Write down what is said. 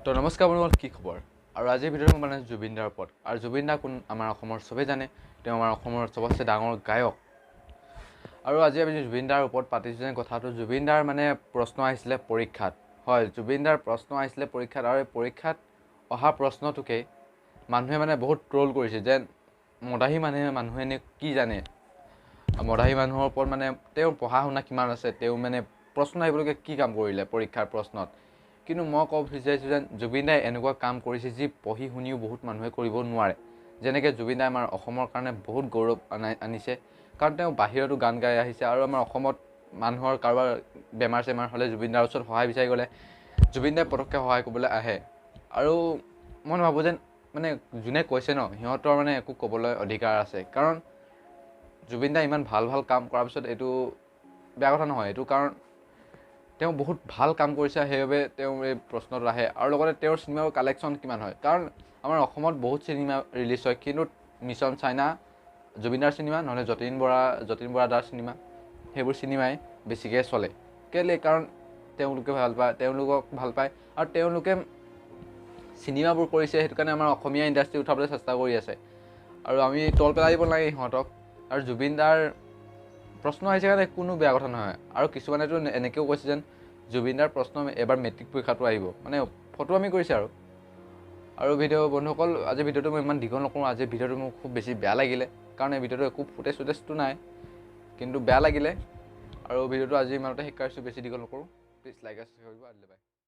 তো নমস্কাৰ বন্ধুসকল, কি খবৰ? আৰু আজিৰ ভিডিঅ'টো মানে জুবিন দাৰ ওপৰত। আৰু জুবিন দা কোন আমাৰ অসমৰ চবেই জানে, তেওঁ আমাৰ অসমৰ চবতছে ডাঙৰ গায়ক। আৰু আজি আমি জুবিন দাৰ ওপৰত পাতিছোঁ যে কথাটো, জুবিন দাৰ মানে প্ৰশ্ন আহিছিলে পৰীক্ষাত। হয়, জুবিন দাৰ প্ৰশ্ন আহিছিলে পৰীক্ষাত, আৰু এই পৰীক্ষাত অহা প্ৰশ্নটোকে মানুহে মানে বহুত ট্ৰল কৰিছে যে মদাহী মানুহে কি জানে, মদাহী মানুহৰ ওপৰত মানে তেওঁৰ পঢ়া শুনা কিমান আছে, তেওঁ মানে প্ৰশ্ন আহিবলৈকে কি কাম কৰিলে পৰীক্ষাৰ প্ৰশ্নত। কিন্তু মই ক'ব বিচাৰিছোঁ যে জুবিন দাই এনেকুৱা কাম কৰিছে যি পঢ়ি শুনিও বহুত মানুহে কৰিব নোৱাৰে। যেনেকৈ জুবিন দাই আমাৰ অসমৰ কাৰণে বহুত গৌৰৱ আনিছে, কাৰণ তেওঁ বাহিৰতো গান গাই আহিছে। আৰু আমাৰ অসমত মানুহৰ কাৰোবাৰ বেমাৰ চেমাৰ হ'লে জুবিন দাৰ ওচৰত সহায় বিচাৰি গ'লে জুবিন দাই পটককৈ সহায় কৰিবলৈ আহে। আৰু মই ভাবোঁ যেন মানে যোনে কৈছে ন, সিহঁতৰ মানে একো ক'বলৈ অধিকাৰ আছে, কাৰণ জুবিন দাই ইমান ভাল ভাল কাম কৰাৰ পিছত এইটো বেয়া কথা নহয়। এইটো কাৰণ তেওঁ বহুত ভাল কাম কৰিছে, সেইবাবে তেওঁ এই প্ৰশ্নটো আহে। আৰু লগতে তেওঁৰ চিনেমাৰ কালেকশ্যন কিমান হয়, কাৰণ আমাৰ অসমত বহুত চিনেমা ৰিলিজ হয়, কিন্তু মিছন চাইনা, জুবিন দাৰ চিনেমা, নহ'লে যতীন বৰা দাৰ চিনেমা, সেইবোৰ চিনেমাই বেছিকৈ চলে। কেলৈ? কাৰণ তেওঁলোকক ভাল পায় আৰু তেওঁলোকে চিনেমাবোৰ কৰিছে, সেইটো কাৰণে আমাৰ অসমীয়া ইণ্ডাষ্ট্ৰি উঠাবলৈ চেষ্টা কৰি আছে। আৰু আমি তল পেলাই দিব নালাগে সিহঁতক। আৰু জুবিন দাৰ প্ৰশ্ন আহিছে কাৰণে কোনো বেয়া কথা নহয়। আৰু কিছুমানেতো এনেকৈও কৈছে যেন জুবিন দাৰ প্ৰশ্ন এবাৰ মেট্ৰিক পৰীক্ষাটো আহিব, মানে ফটোৱামি কৰিছে। আৰু বন্ধুসকল, আজিৰ ভিডিঅ'টো মই ইমান দীঘল নকৰোঁ। আজিৰ ভিডিঅ'টো মোৰ খুব বেছি বেয়া লাগিলে, কাৰণ এই ভিডিঅ'টো একো ফুটেজটো নাই, কিন্তু বেয়া লাগিলে। আৰু ভিডিঅ'টো আজি ইমানতে শেষ কৰিছোঁ, বেছি দীঘল নকৰোঁ। প্লিজ লাইক আৰু ছাবস্ক্ৰাইব কৰিব।